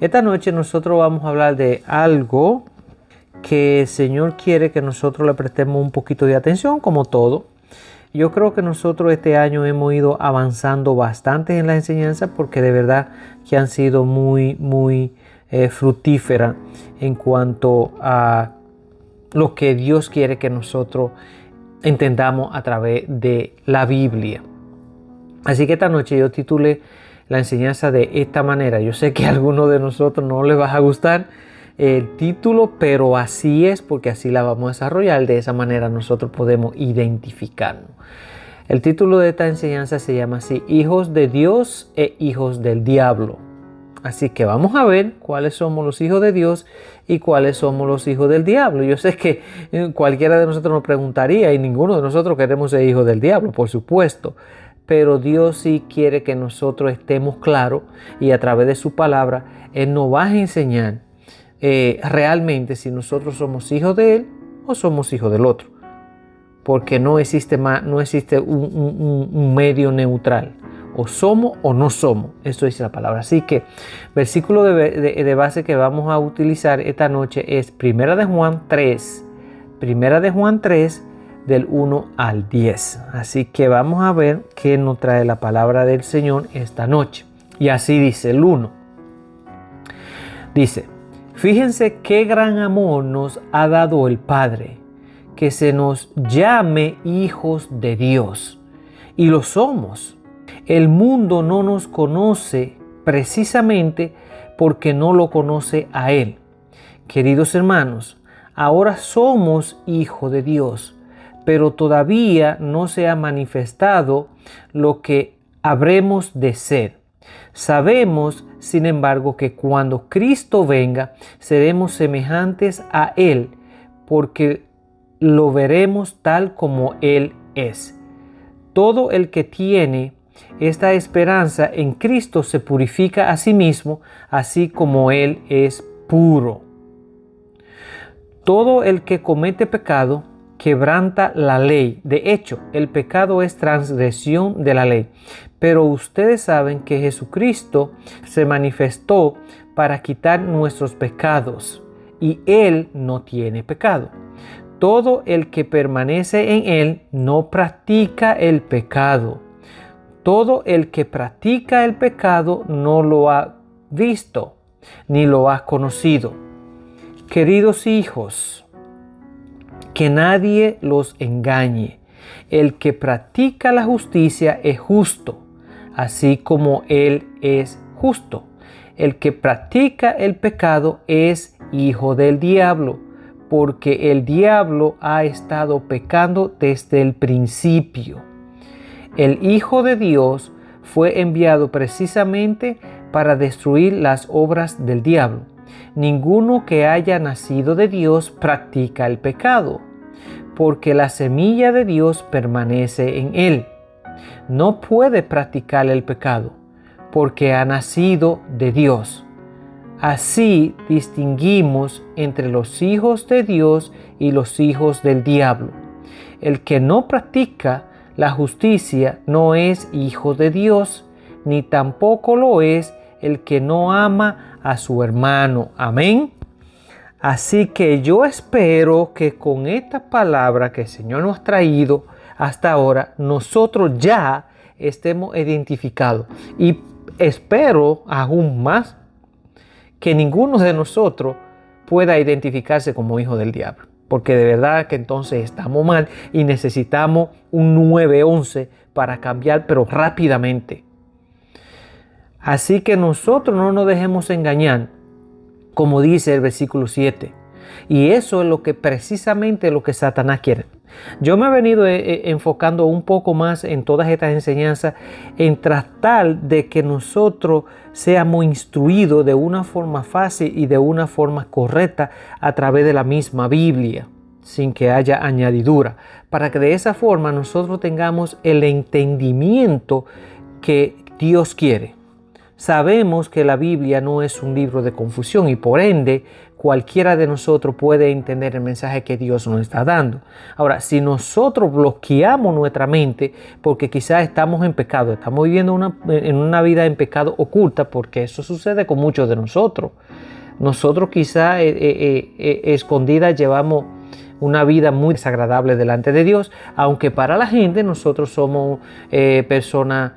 Esta noche nosotros vamos a hablar de algo que el Señor quiere que nosotros le prestemos un poquito de atención, como todo. Yo creo que nosotros este año hemos ido avanzando bastante en la enseñanza porque de verdad que han sido muy fructíferas en cuanto a lo que Dios quiere que nosotros entendamos a través de la Biblia. Así que esta noche yo titulé la enseñanza de esta manera. Yo sé que a algunos de nosotros no les va a gustar el título, pero así es, porque así la vamos a desarrollar. De esa manera nosotros podemos identificarnos. El título de esta enseñanza se llama así: Hijos de Dios e hijos del diablo. Así que vamos a ver cuáles somos los hijos de Dios y cuáles somos los hijos del diablo. Yo sé que cualquiera de nosotros nos preguntaría, y ninguno de nosotros queremos ser hijos del diablo, por supuesto. Pero Dios sí quiere que nosotros estemos claros, y a través de su palabra Él nos va a enseñar realmente si nosotros somos hijos de Él o somos hijos del otro. Porque no existe un medio neutral. O somos o no somos. Eso dice la palabra. Así que versículo de base que vamos a utilizar esta noche es 1 de Juan 3. 1 de Juan 3 del 1 al 10. Así que vamos a ver qué nos trae la palabra del Señor esta noche. Y así dice el 1. Dice: fíjense qué gran amor nos ha dado el Padre, que se nos llame hijos de Dios. Y lo somos. El mundo no nos conoce precisamente porque no lo conoce a Él. Queridos hermanos, ahora somos hijos de Dios, pero todavía no se ha manifestado lo que habremos de ser. Sabemos, sin embargo, que cuando Cristo venga, seremos semejantes a Él, porque lo veremos tal como Él es. Todo el que tiene esta esperanza en Cristo se purifica a sí mismo, así como Él es puro. Todo el que comete pecado quebranta la ley. De hecho, el pecado es transgresión de la ley. Pero ustedes saben que Jesucristo se manifestó para quitar nuestros pecados, y Él no tiene pecado. Todo el que permanece en Él no practica el pecado. Todo el que practica el pecado no lo ha visto, ni lo ha conocido. Queridos hijos, que nadie los engañe. El que practica la justicia es justo, así como Él es justo. El que practica el pecado es hijo del diablo, porque el diablo ha estado pecando desde el principio. El Hijo de Dios fue enviado precisamente para destruir las obras del diablo. Ninguno que haya nacido de Dios practica el pecado, porque la semilla de Dios permanece en él. No puede practicar el pecado, porque ha nacido de Dios. Así distinguimos entre los hijos de Dios y los hijos del diablo. El que no practica la justicia no es hijo de Dios, ni tampoco lo es el que no ama a su hermano. Amén. Así que yo espero que con esta palabra que el Señor nos ha traído hasta ahora, nosotros ya estemos identificados. Y espero aún más que ninguno de nosotros pueda identificarse como hijo del diablo. Porque de verdad que entonces estamos mal y necesitamos un 911 para cambiar, pero rápidamente. Así que nosotros no nos dejemos engañar, como dice el versículo 7. Y eso es lo que precisamente lo que Satanás quiere. Yo me he venido enfocando un poco más en todas estas enseñanzas en tratar de que nosotros seamos instruidos de una forma fácil y de una forma correcta a través de la misma Biblia, sin que haya añadidura, para que de esa forma nosotros tengamos el entendimiento que Dios quiere. Sabemos que la Biblia no es un libro de confusión y por ende cualquiera de nosotros puede entender el mensaje que Dios nos está dando. Ahora, si nosotros bloqueamos nuestra mente porque quizás estamos en pecado, estamos viviendo en una vida en pecado oculta, porque eso sucede con muchos de nosotros. Nosotros quizás escondidas llevamos una vida muy desagradable delante de Dios, aunque para la gente nosotros somos personas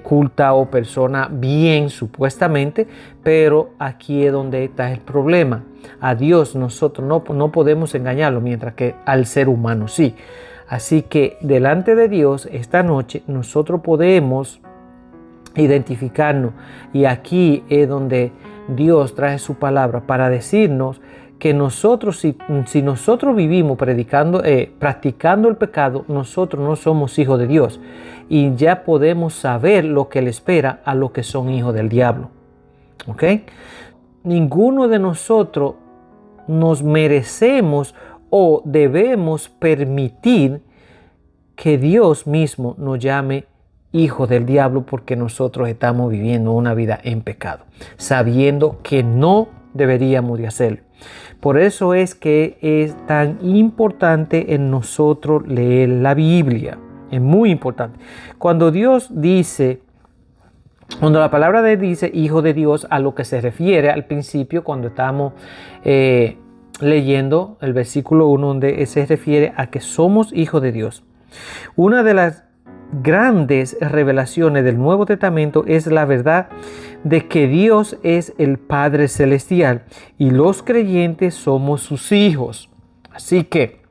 culta o persona bien supuestamente, pero aquí es donde está el problema. A Dios nosotros no podemos engañarlo, mientras que al ser humano sí. Así que delante de Dios esta noche nosotros podemos identificarnos, y aquí es donde Dios trae su palabra para decirnos que nosotros, si nosotros vivimos practicando el pecado, nosotros no somos hijos de Dios, y ya podemos saber lo que le espera a los que son hijos del diablo. ¿Ok? Ninguno de nosotros nos merecemos o debemos permitir que Dios mismo nos llame hijo del diablo, porque nosotros estamos viviendo una vida en pecado, sabiendo que no deberíamos de hacerlo. Por eso es que es tan importante en nosotros leer la Biblia. Es muy importante. Cuando la palabra de Dios dice hijo de Dios, a lo que se refiere al principio cuando estamos leyendo el versículo 1, donde se refiere a que somos hijos de Dios. Una de las grandes revelaciones del Nuevo Testamento es la verdad de que Dios es el Padre Celestial y los creyentes somos sus hijos. Así que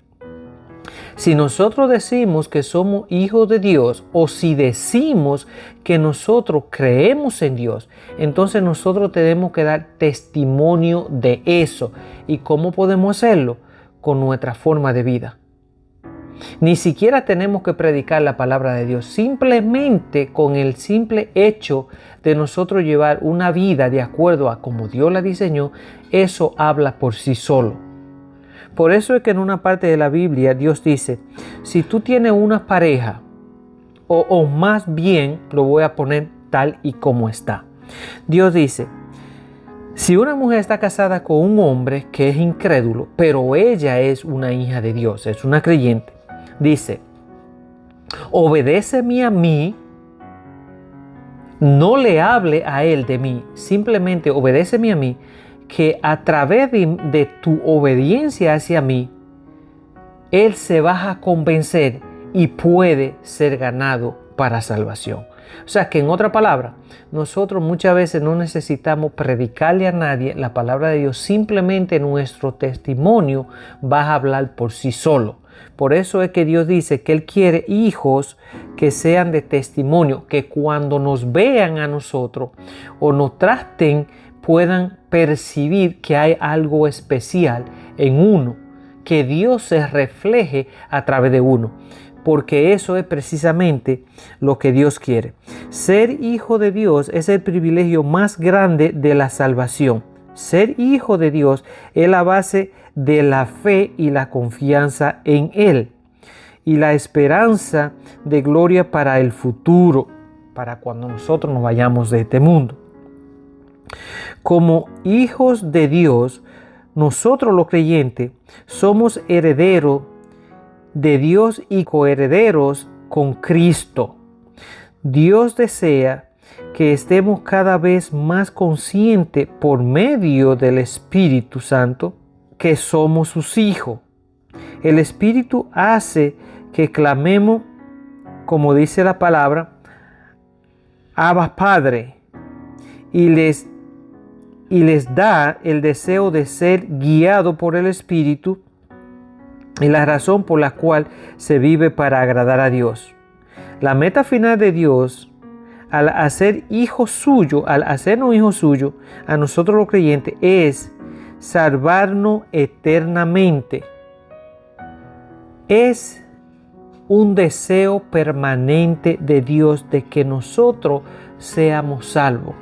si nosotros decimos que somos hijos de Dios, o si decimos que nosotros creemos en Dios, entonces nosotros tenemos que dar testimonio de eso. ¿Y cómo podemos hacerlo? Con nuestra forma de vida. Ni siquiera tenemos que predicar la palabra de Dios. Simplemente con el simple hecho de nosotros llevar una vida de acuerdo a como Dios la diseñó, eso habla por sí solo. Por eso es que en una parte de la Biblia Dios dice, si tú tienes una pareja, o más bien lo voy a poner tal y como está. Dios dice, si una mujer está casada con un hombre que es incrédulo, pero ella es una hija de Dios, es una creyente, dice, obedéceme a mí, no le hable a él de mí, simplemente obedéceme a mí, que a través de tu obediencia hacia mí, él se va a convencer y puede ser ganado para salvación. O sea que en otra palabra, nosotros muchas veces no necesitamos predicarle a nadie la palabra de Dios, simplemente nuestro testimonio va a hablar por sí solo. Por eso es que Dios dice que Él quiere hijos que sean de testimonio, que cuando nos vean a nosotros o nos traten, puedan percibir que hay algo especial en uno, que Dios se refleje a través de uno, porque eso es precisamente lo que Dios quiere. Ser hijo de Dios es el privilegio más grande de la salvación. Ser hijo de Dios es la base de la fe y la confianza en Él, y la esperanza de gloria para el futuro, para cuando nosotros nos vayamos de este mundo. Como hijos de Dios, nosotros los creyentes somos herederos de Dios y coherederos con Cristo. Dios desea que estemos cada vez más conscientes por medio del Espíritu Santo que somos sus hijos. El Espíritu hace que clamemos, como dice la palabra, Abba Padre, y les da el deseo de ser guiado por el Espíritu, y la razón por la cual se vive para agradar a Dios. La meta final de Dios, al hacernos hijos suyos, a nosotros los creyentes, es salvarnos eternamente. Es un deseo permanente de Dios de que nosotros seamos salvos.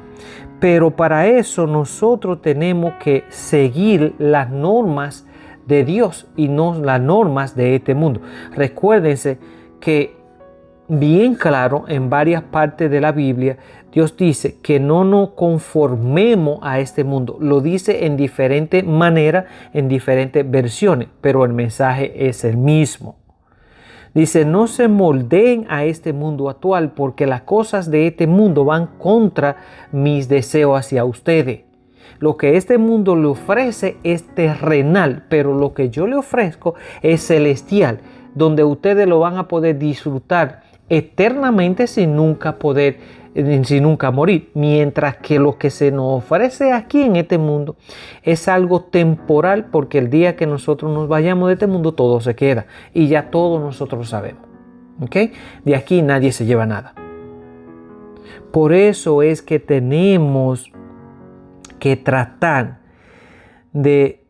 Pero para eso nosotros tenemos que seguir las normas de Dios y no las normas de este mundo. Recuérdense que bien claro en varias partes de la Biblia. Dios dice que no nos conformemos a este mundo. Lo dice en diferentes maneras, en diferentes versiones, pero el mensaje es el mismo. Dice, no se moldeen a este mundo actual, porque las cosas de este mundo van contra mis deseos hacia ustedes. Lo que este mundo le ofrece es terrenal, pero lo que yo le ofrezco es celestial, donde ustedes lo van a poder disfrutar eternamente sin nunca morir. Mientras que lo que se nos ofrece aquí en este mundo es algo temporal, porque el día que nosotros nos vayamos de este mundo todo se queda y ya todos nosotros sabemos. ¿Ok? De aquí nadie se lleva nada. Por eso es que tenemos que tratar de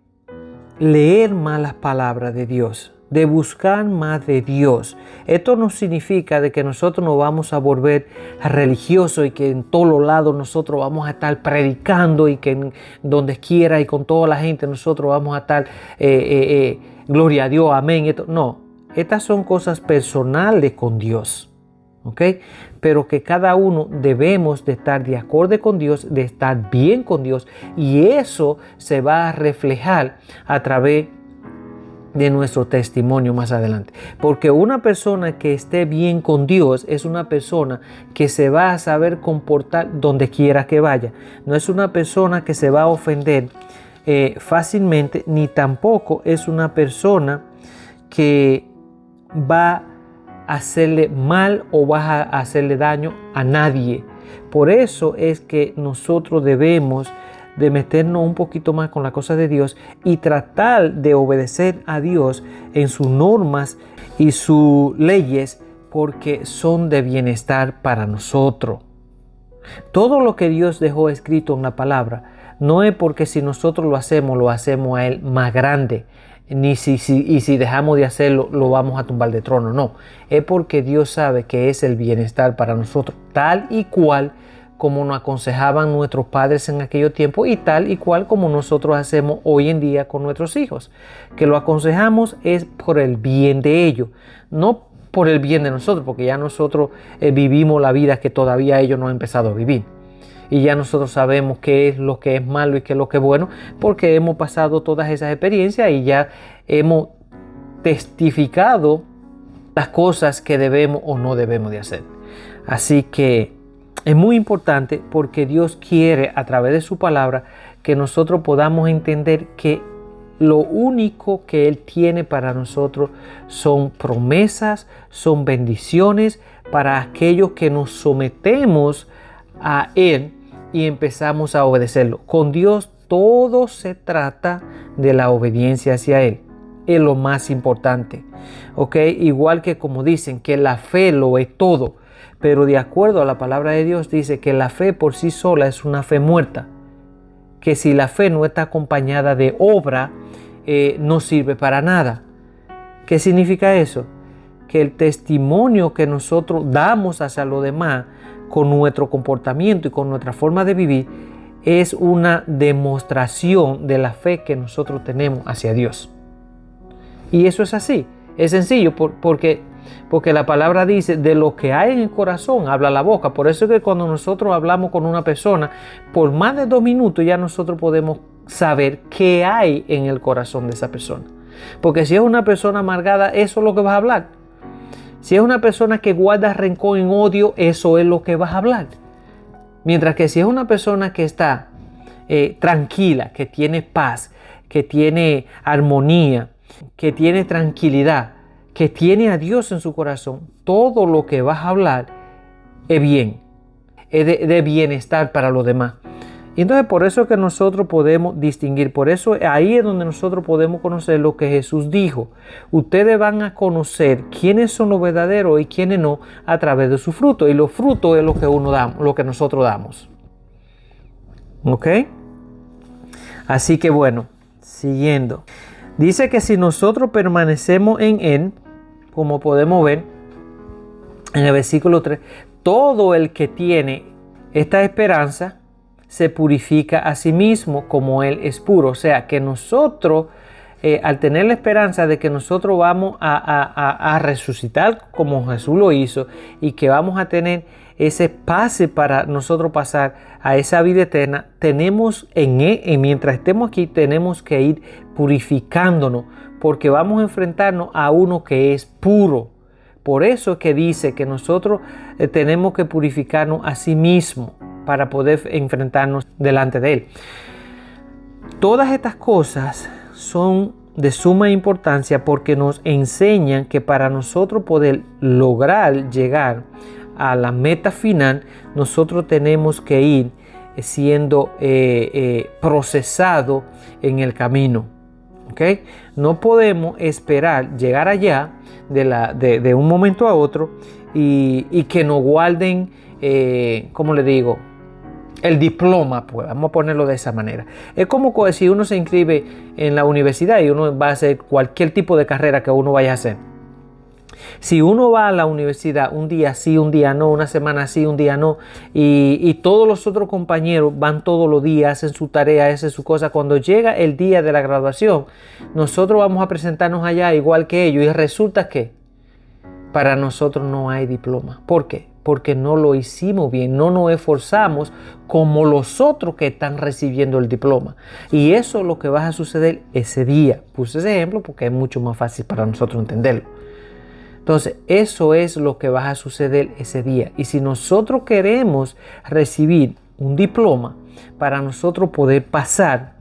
leer más las palabras de Dios, de buscar más de Dios. Esto no significa de que nosotros nos vamos a volver religiosos y que en todos los lados nosotros vamos a estar predicando y que en donde quiera y con toda la gente nosotros vamos a estar gloria a Dios, amén. Esto, no, estas son cosas personales con Dios. ¿Ok? Pero que cada uno debemos de estar de acuerdo con Dios, de estar bien con Dios, y eso se va a reflejar a través de nuestro testimonio más adelante. Porque una persona que esté bien con Dios es una persona que se va a saber comportar donde quiera que vaya. No es una persona que se va a ofender fácilmente, ni tampoco es una persona que va hacerle mal o vas a hacerle daño a nadie. Por eso es que nosotros debemos de meternos un poquito más con la cosa de Dios y tratar de obedecer a Dios en sus normas y sus leyes, porque son de bienestar para nosotros. Todo lo que Dios dejó escrito en la palabra no es porque si nosotros lo hacemos a Él más grande, ni si dejamos de hacerlo, lo vamos a tumbar de trono. No, es porque Dios sabe que es el bienestar para nosotros, tal y cual como nos aconsejaban nuestros padres en aquellos tiempos y tal y cual como nosotros hacemos hoy en día con nuestros hijos. Que lo aconsejamos es por el bien de ellos, no por el bien de nosotros, porque ya nosotros vivimos la vida que todavía ellos no han empezado a vivir. Y ya nosotros sabemos qué es lo que es malo y qué es lo que es bueno, porque hemos pasado todas esas experiencias y ya hemos testificado las cosas que debemos o no debemos de hacer. Así que es muy importante, porque Dios quiere a través de su palabra que nosotros podamos entender que lo único que Él tiene para nosotros son promesas, son bendiciones para aquellos que nos sometemos a Él y empezamos a obedecerlo. Con Dios todo se trata de la obediencia hacia Él. Es lo más importante. ¿Ok? Igual que como dicen que la fe lo es todo. Pero de acuerdo a la palabra de Dios dice que la fe por sí sola es una fe muerta. Que si la fe no está acompañada de obra, no sirve para nada. ¿Qué significa eso? Que el testimonio que nosotros damos hacia los demás con nuestro comportamiento y con nuestra forma de vivir es una demostración de la fe que nosotros tenemos hacia Dios. Y eso es así, es sencillo, porque la palabra dice, de lo que hay en el corazón habla la boca. Por eso es que cuando nosotros hablamos con una persona, por más de 2 minutos ya nosotros podemos saber qué hay en el corazón de esa persona. Porque si es una persona amargada, eso es lo que vas a hablar. Si es una persona que guarda rencor en odio, eso es lo que vas a hablar. Mientras que si es una persona que está tranquila, que tiene paz, que tiene armonía, que tiene tranquilidad, que tiene a Dios en su corazón, todo lo que vas a hablar es bien, es de bienestar para los demás. Y entonces por eso es que nosotros podemos distinguir, por eso ahí es donde nosotros podemos conocer lo que Jesús dijo. Ustedes van a conocer quiénes son los verdaderos y quiénes no a través de su fruto. Y los frutos es lo que lo que nosotros damos. ¿Ok? Así que bueno, siguiendo. Dice que si nosotros permanecemos en Él, como podemos ver en el versículo 3, todo el que tiene esta esperanza se purifica a sí mismo como Él es puro. O sea que nosotros al tener la esperanza de que nosotros vamos a resucitar como Jesús lo hizo y que vamos a tener ese pase para nosotros pasar a esa vida eterna, tenemos mientras estemos aquí, tenemos que ir purificándonos, porque vamos a enfrentarnos a uno que es puro. Por eso es que dice que nosotros tenemos que purificarnos a sí mismos para poder enfrentarnos delante de Él. Todas estas cosas son de suma importancia porque nos enseñan que para nosotros poder lograr llegar a la meta final, nosotros tenemos que ir siendo procesado en el camino. ¿Okay? No podemos esperar llegar allá de un momento a otro y que nos guarden, ¿cómo le digo? El diploma, pues vamos a ponerlo de esa manera. Es como si uno se inscribe en la universidad y uno va a hacer cualquier tipo de carrera que uno vaya a hacer. Si uno va a la universidad un día sí, un día no, una semana sí, un día no, y todos los otros compañeros van todos los días, hacen su tarea, hacen su cosa, cuando llega el día de la graduación, nosotros vamos a presentarnos allá igual que ellos y resulta que para nosotros no hay diploma. ¿Por qué? Porque no lo hicimos bien, no nos esforzamos como los otros que están recibiendo el diploma. Y eso es lo que va a suceder ese día. Puse ese ejemplo porque es mucho más fácil para nosotros entenderlo. Entonces, eso es lo que va a suceder ese día. Y si nosotros queremos recibir un diploma para nosotros poder pasar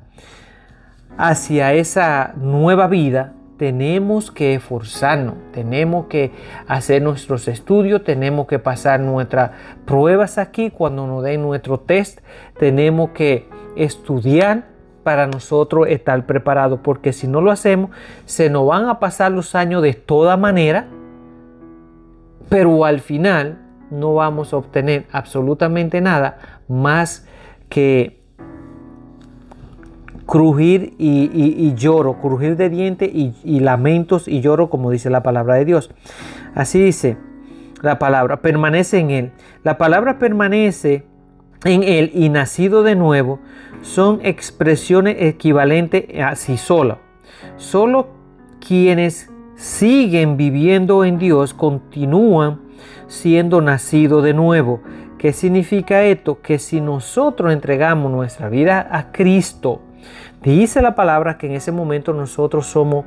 hacia esa nueva vida, tenemos que esforzarnos, tenemos que hacer nuestros estudios, tenemos que pasar nuestras pruebas aquí cuando nos den nuestro test, tenemos que estudiar para nosotros estar preparados, porque si no lo hacemos, se nos van a pasar los años de toda manera, pero al final no vamos a obtener absolutamente nada más que crujir y lloro, crujir de dientes y lamentos y lloro, como dice la palabra de Dios. Así dice la palabra, permanece en Él. La palabra permanece en Él y nacido de nuevo son expresiones equivalentes a sí sola. Solo quienes siguen viviendo en Dios continúan siendo nacidos de nuevo. ¿Qué significa esto? Que si nosotros entregamos nuestra vida a Cristo, dice la palabra que en ese momento nosotros somos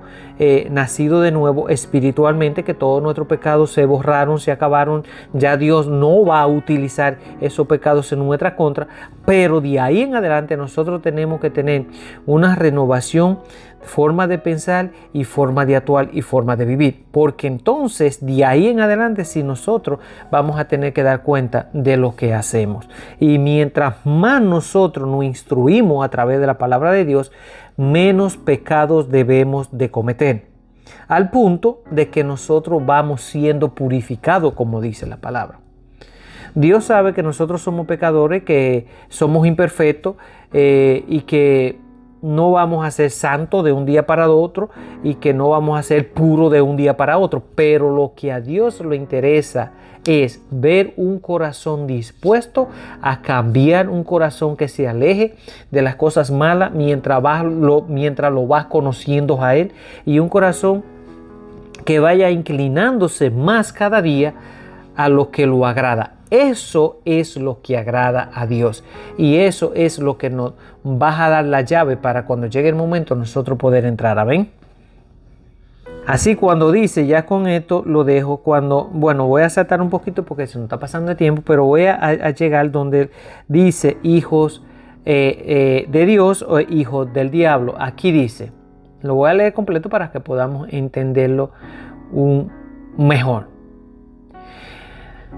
nacidos de nuevo espiritualmente, que todos nuestros pecados se borraron, se acabaron, ya Dios no va a utilizar esos pecados en nuestra contra, pero de ahí en adelante nosotros tenemos que tener una renovación, forma de pensar y forma de actuar y forma de vivir, porque entonces de ahí en adelante si nosotros vamos a tener que dar cuenta de lo que hacemos, y mientras más nosotros nos instruimos a través de la palabra de Dios, menos pecados debemos de cometer, al punto de que nosotros vamos siendo purificados, como dice la palabra. Dios sabe que nosotros somos pecadores, que somos imperfectos y que no vamos a ser santos de un día para otro y que no vamos a ser puros de un día para otro. Pero lo que a Dios le interesa es ver un corazón dispuesto a cambiar, un corazón que se aleje de las cosas malas mientras lo vas conociendo a Él, y un corazón que vaya inclinándose más cada día a lo que lo agrada. Eso es lo que agrada a Dios, y eso es lo que nos va a dar la llave para cuando llegue el momento nosotros poder entrar. ¿Amén? Así cuando dice, ya con esto lo dejo, voy a saltar un poquito porque se nos está pasando el tiempo, pero voy a llegar donde dice hijos de Dios o hijos del diablo. Aquí dice, lo voy a leer completo para que podamos entenderlo mejor.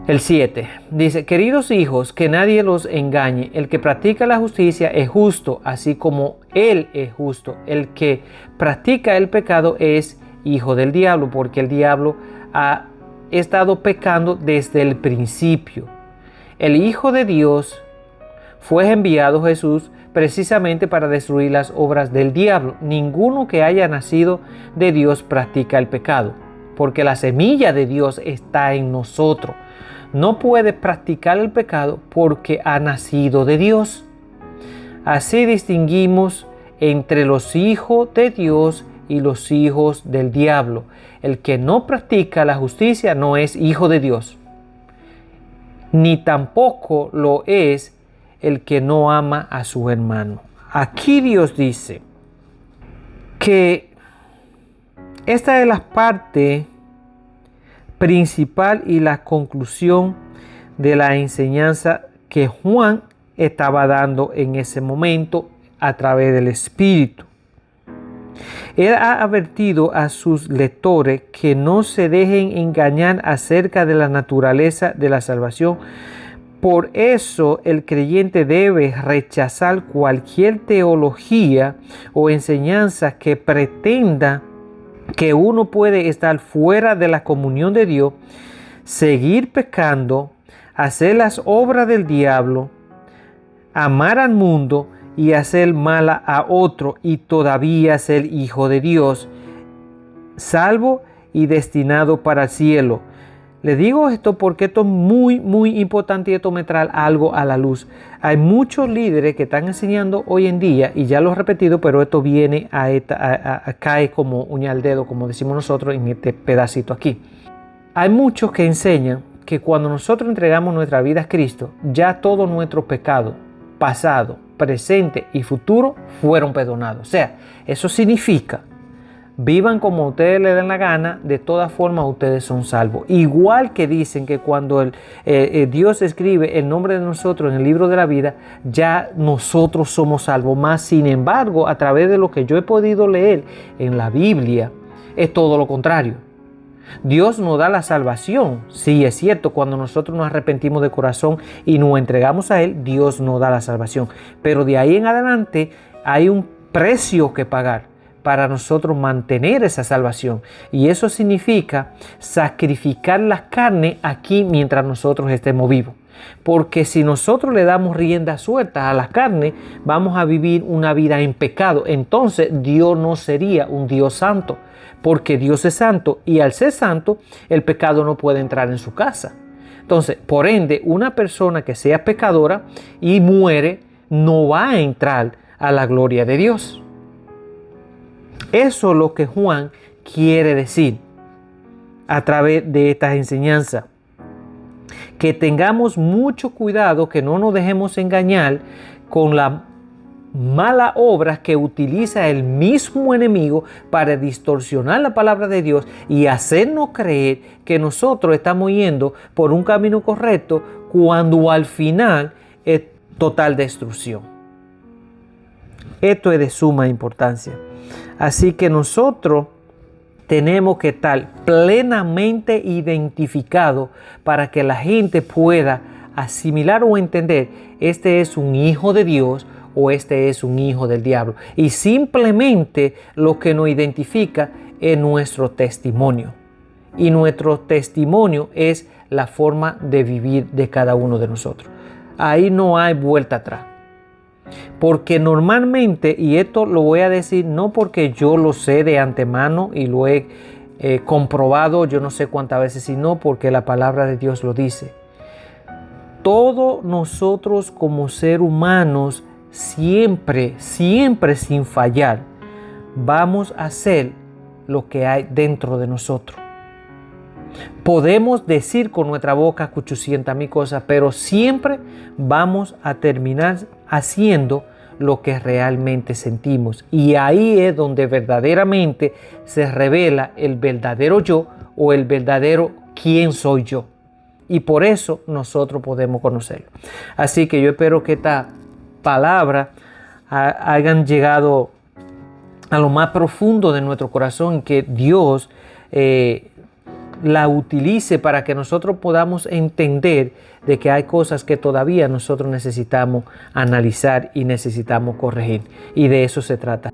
El 7 dice, queridos hijos, que nadie los engañe. El que practica la justicia es justo, así como Él es justo. El que practica el pecado es hijo del diablo, porque el diablo ha estado pecando desde el principio. El Hijo de Dios fue enviado, Jesús, precisamente para destruir las obras del diablo. Ninguno que haya nacido de Dios practica el pecado, porque la semilla de Dios está en nosotros. No puede practicar el pecado porque ha nacido de Dios. Así distinguimos entre los hijos de Dios y los hijos del diablo. El que no practica la justicia no es hijo de Dios, ni tampoco lo es el que no ama a su hermano. Aquí Dios dice que esta es la parte principal y la conclusión de la enseñanza que Juan estaba dando en ese momento a través del Espíritu. Él ha advertido a sus lectores que no se dejen engañar acerca de la naturaleza de la salvación. Por eso el creyente debe rechazar cualquier teología o enseñanza que pretenda que uno puede estar fuera de la comunión de Dios, seguir pecando, hacer las obras del diablo, amar al mundo y hacer mal a otro y todavía ser hijo de Dios, salvo y destinado para el cielo. Le digo esto porque esto es muy importante y esto me trae algo a la luz. Hay muchos líderes que están enseñando hoy en día, y ya lo he repetido, pero esto viene cae como uña al dedo, como decimos nosotros en este pedacito aquí. Hay muchos que enseñan que cuando nosotros entregamos nuestra vida a Cristo, ya todo nuestro pecado, pasado, presente y futuro, fueron perdonados. O sea, eso significa: vivan como ustedes les den la gana, de todas formas ustedes son salvos. Igual que dicen que cuando Dios escribe el nombre de nosotros en el libro de la vida, ya nosotros somos salvos. Más sin embargo, a través de lo que yo he podido leer en la Biblia, es todo lo contrario. Dios nos da la salvación. Sí, es cierto, cuando nosotros nos arrepentimos de corazón y nos entregamos a Él, Dios nos da la salvación. Pero de ahí en adelante hay un precio que pagar para nosotros mantener esa salvación. Y eso significa sacrificar la carne aquí mientras nosotros estemos vivos. Porque si nosotros le damos rienda suelta a la carne, vamos a vivir una vida en pecado. Entonces Dios no sería un Dios santo, porque Dios es santo, y al ser santo, el pecado no puede entrar en su casa. Entonces, por ende, una persona que sea pecadora y muere, no va a entrar a la gloria de Dios. Eso es lo que Juan quiere decir a través de estas enseñanzas. Que tengamos mucho cuidado, que no nos dejemos engañar con las malas obras que utiliza el mismo enemigo para distorsionar la palabra de Dios y hacernos creer que nosotros estamos yendo por un camino correcto, cuando al final es total destrucción. Esto es de suma importancia. Así que nosotros tenemos que estar plenamente identificados para que la gente pueda asimilar o entender: este es un hijo de Dios o este es un hijo del diablo. Y simplemente lo que nos identifica es nuestro testimonio. Y nuestro testimonio es la forma de vivir de cada uno de nosotros. Ahí no hay vuelta atrás. Porque normalmente, y esto lo voy a decir no porque yo lo sé de antemano y lo he comprobado yo no sé cuántas veces, sino porque la palabra de Dios lo dice. Todos nosotros como seres humanos, siempre sin fallar, vamos a hacer lo que hay dentro de nosotros. Podemos decir con nuestra boca 800,000 cosas, pero siempre vamos a terminar haciendo lo que realmente sentimos. Y ahí es donde verdaderamente se revela el verdadero yo o el verdadero quién soy yo. Y por eso nosotros podemos conocerlo. Así que yo espero que esta palabra hayan llegado a lo más profundo de nuestro corazón, que Dios la utilice para que nosotros podamos entender de que hay cosas que todavía nosotros necesitamos analizar y necesitamos corregir. Y de eso se trata.